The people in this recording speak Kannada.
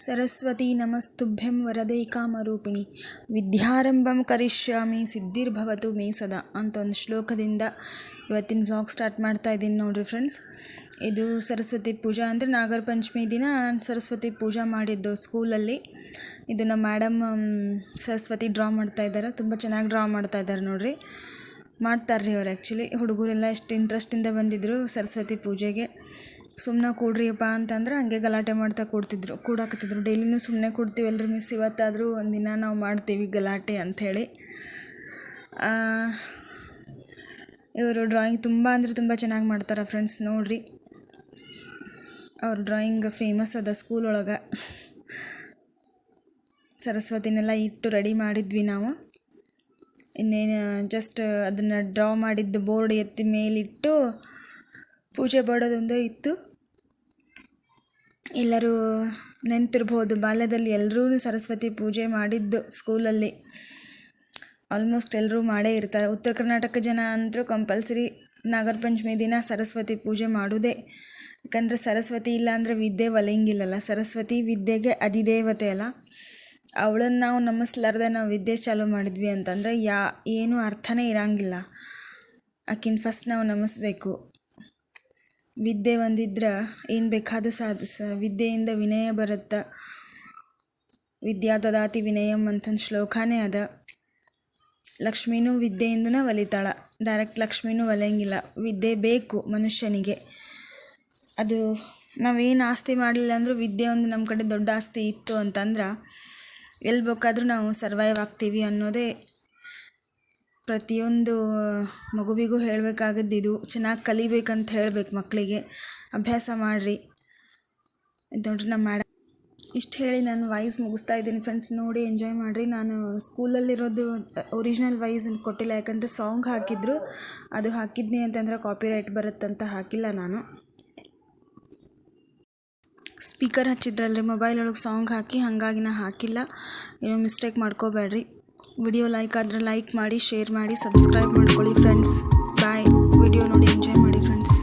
ಸರಸ್ವತಿ ನಮಸ್ತುಭ್ಯಂ ವರದೆ ಕಾಮರೂಪಿಣಿ ವಿದ್ಯಾರಂಭಂ ಕರಿಷ್ಯಾಮಿ ಸಿದ್ಧಿರ್ಭವತು ಮೇ ಸದಾ ಅಂತ ಒಂದು ಶ್ಲೋಕದಿಂದ ಇವತ್ತಿನ ವ್ಲಾಗ್ ಸ್ಟಾರ್ಟ್ ಮಾಡ್ತಾ ಇದ್ದೀನಿ ನೋಡ್ರಿ ಫ್ರೆಂಡ್ಸ್. ಇದು ಸರಸ್ವತಿ ಪೂಜಾ ಅಂದರೆ ನಾಗರ ಪಂಚಮಿ ದಿನ ಸರಸ್ವತಿ ಪೂಜಾ ಮಾಡಿದ್ದು ಸ್ಕೂಲಲ್ಲಿ. ಇದು ನಮ್ಮ ಮೇಡಮ್ ಸರಸ್ವತಿ ಡ್ರಾ ಮಾಡ್ತಾ ಇದ್ದಾರೆ. ತುಂಬ ಚೆನ್ನಾಗಿ ಡ್ರಾ ಮಾಡ್ತಾ ಇದ್ದಾರೆ ನೋಡ್ರಿ. ಮಾಡ್ತಾರ್ರಿ ಅವ್ರು. ಆ್ಯಕ್ಚುಲಿ ಹುಡುಗರೆಲ್ಲ ಎಷ್ಟು ಇಂಟ್ರೆಸ್ಟಿಂದ ಬಂದಿದ್ದರು ಸರಸ್ವತಿ ಪೂಜೆಗೆ. ಸುಮ್ಮನೆ ಕೂಡ್ರಿಯಪ್ಪ ಅಂತಂದ್ರೆ ಹಂಗೆ ಗಲಾಟೆ ಮಾಡ್ತಾ ಕೂಡಾಕತ್ತಿದ್ರು. ಡೈಲಿನೂ ಸುಮ್ಮನೆ ಕೂಡ್ತೀವಲ್ರಿ ಮಿಸ್, ಇವತ್ತಾದರೂ ಒಂದಿನ ನಾವು ಮಾಡ್ತೀವಿ ಗಲಾಟೆ ಅಂಥೇಳಿ. ಇವರು ಡ್ರಾಯಿಂಗ್ ತುಂಬ ಅಂದರೆ ತುಂಬ ಚೆನ್ನಾಗಿ ಮಾಡ್ತಾರೆ ಫ್ರೆಂಡ್ಸ್. ನೋಡಿರಿ, ಅವ್ರ ಡ್ರಾಯಿಂಗ್ ಫೇಮಸ್ ಅದ ಸ್ಕೂಲ್ ಒಳಗೆ. ಸರಸ್ವತಿನೆಲ್ಲ ಇಟ್ಟು ರೆಡಿ ಮಾಡಿದ್ವಿ ನಾವು. ಇನ್ನೇನು ಜಸ್ಟ್ ಅದನ್ನು ಡ್ರಾ ಮಾಡಿದ್ದು ಬೋರ್ಡ್ ಎತ್ತಿ ಮೇಲಿಟ್ಟು ಪೂಜೆ ಮಾಡೋದೊಂದೇ ಇತ್ತು. ಎಲ್ಲರೂ ನೆನಪಿರ್ಬೋದು, ಬಾಲ್ಯದಲ್ಲಿ ಎಲ್ಲರೂ ಸರಸ್ವತಿ ಪೂಜೆ ಮಾಡಿದ್ದು ಸ್ಕೂಲಲ್ಲಿ. ಆಲ್ಮೋಸ್ಟ್ ಎಲ್ಲರೂ ಮಾಡೇ ಇರ್ತಾರೆ. ಉತ್ತರ ಕರ್ನಾಟಕ ಜನ ಅಂತೂ ಕಂಪಲ್ಸರಿ ನಾಗರ ಪಂಚಮಿ ದಿನ ಸರಸ್ವತಿ ಪೂಜೆ ಮಾಡೋದೇ. ಯಾಕಂದರೆ ಸರಸ್ವತಿ ಇಲ್ಲ ಅಂದರೆ ವಿದ್ಯೆ ಒಲಿಯಂಗಿಲ್ಲಲ್ಲ. ಸರಸ್ವತಿ ವಿದ್ಯೆಗೆ ಅಧಿದೇವತೆ ಅಲ್ಲ. ಅವಳನ್ನು ನಾವು ನಮಿಸ್ಲಾರ್ದೆ ನಾವು ವಿದ್ಯೆ ಚಾಲೂ ಮಾಡಿದ್ವಿ ಅಂತಂದರೆ ಏನೂ ಅರ್ಥನೇ ಇರೋಂಗಿಲ್ಲ. ಆಕಿನ ಫಸ್ಟ್ ನಾವು ನಮಿಸ್ಬೇಕು. ವಿದ್ಯೆ ಒಂದಿದ್ರೆ ಏನು ಬೇಕಾದರೂ ವಿದ್ಯೆಯಿಂದ ವಿನಯ ಬರುತ್ತೆ. ವಿದ್ಯಾ ದದಾತಿ ವಿನಯಂ ಅಂತಂದು ಶ್ಲೋಕನೇ ಅದ. ಲಕ್ಷ್ಮೀನೂ ವಿದ್ಯೆಯಿಂದನೇ ಒಲಿತಾಳ. ಡೈರೆಕ್ಟ್ ಲಕ್ಷ್ಮೀನೂ ಒಲಿಯಂಗಿಲ್ಲ. ವಿದ್ಯೆ ಬೇಕು ಮನುಷ್ಯನಿಗೆ. ಅದು ನಾವೇನು ಆಸ್ತಿ ಮಾಡಲಿಲ್ಲ ಅಂದರೂ ವಿದ್ಯೆ ಒಂದು ನಮ್ಮ ಕಡೆ ದೊಡ್ಡ ಆಸ್ತಿ ಇತ್ತು ಅಂತಂದ್ರೆ ಎಲ್ಲಿ ಬೇಕಾದರೂ ನಾವು ಸರ್ವೈವ್ ಆಗ್ತೀವಿ ಅನ್ನೋದೇ ಪ್ರತಿಯೊಂದು ಮಗುವಿಗೂ ಹೇಳಬೇಕಾಗದ್ದಿದು. ಚೆನ್ನಾಗಿ ಕಲಿಬೇಕಂತ ಹೇಳಬೇಕು ಮಕ್ಕಳಿಗೆ. ಅಭ್ಯಾಸ ಮಾಡಿರಿ ನೋಡ್ರಿ ನಮ್ಮ ಮೇಡಮ್. ಇಷ್ಟು ಹೇಳಿ ನಾನು ವಾಯ್ಸ್ ಮುಗಿಸ್ತಾ ಇದ್ದೀನಿ ಫ್ರೆಂಡ್ಸ್. ನೋಡಿ ಎಂಜಾಯ್ ಮಾಡಿರಿ. ನಾನು ಸ್ಕೂಲಲ್ಲಿರೋದು ಒರಿಜಿನಲ್ ವಾಯ್ಸ್ ಕೊಟ್ಟಿಲ್ಲ, ಯಾಕಂದರೆ ಸಾಂಗ್ ಹಾಕಿದ್ರು. ಅದು ಹಾಕಿದ್ನಿ ಅಂತಂದ್ರೆ ಕಾಪಿರೈಟ್ ಬರುತ್ತಂತ ಹಾಕಿಲ್ಲ. ನಾನು ಸ್ಪೀಕರ್ ಹಚ್ಚಿದ್ರಲ್ರಿ ಮೊಬೈಲ್ ಒಳಗೆ ಸಾಂಗ್ ಹಾಕಿ, ಹಾಗಾಗಿ ನಾ ಹಾಕಿಲ್ಲ. ಏನೋ ಮಿಸ್ಟೇಕ್ ಮಾಡ್ಕೋಬೇಡ್ರಿ. ವಿಡಿಯೋ ಲೈಕ್ ಆದರೆ ಲೈಕ್ ಮಾಡಿ, ಶೇರ್ ಮಾಡಿ, ಸಬ್ಸ್ಕ್ರೈಬ್ ಮಾಡ್ಕೊಳ್ಳಿ ಫ್ರೆಂಡ್ಸ್. ಬಾಯ್. ವಿಡಿಯೋ ನೋಡಿ ಎಂಜಾಯ್ ಮಾಡಿ ಫ್ರೆಂಡ್ಸ್.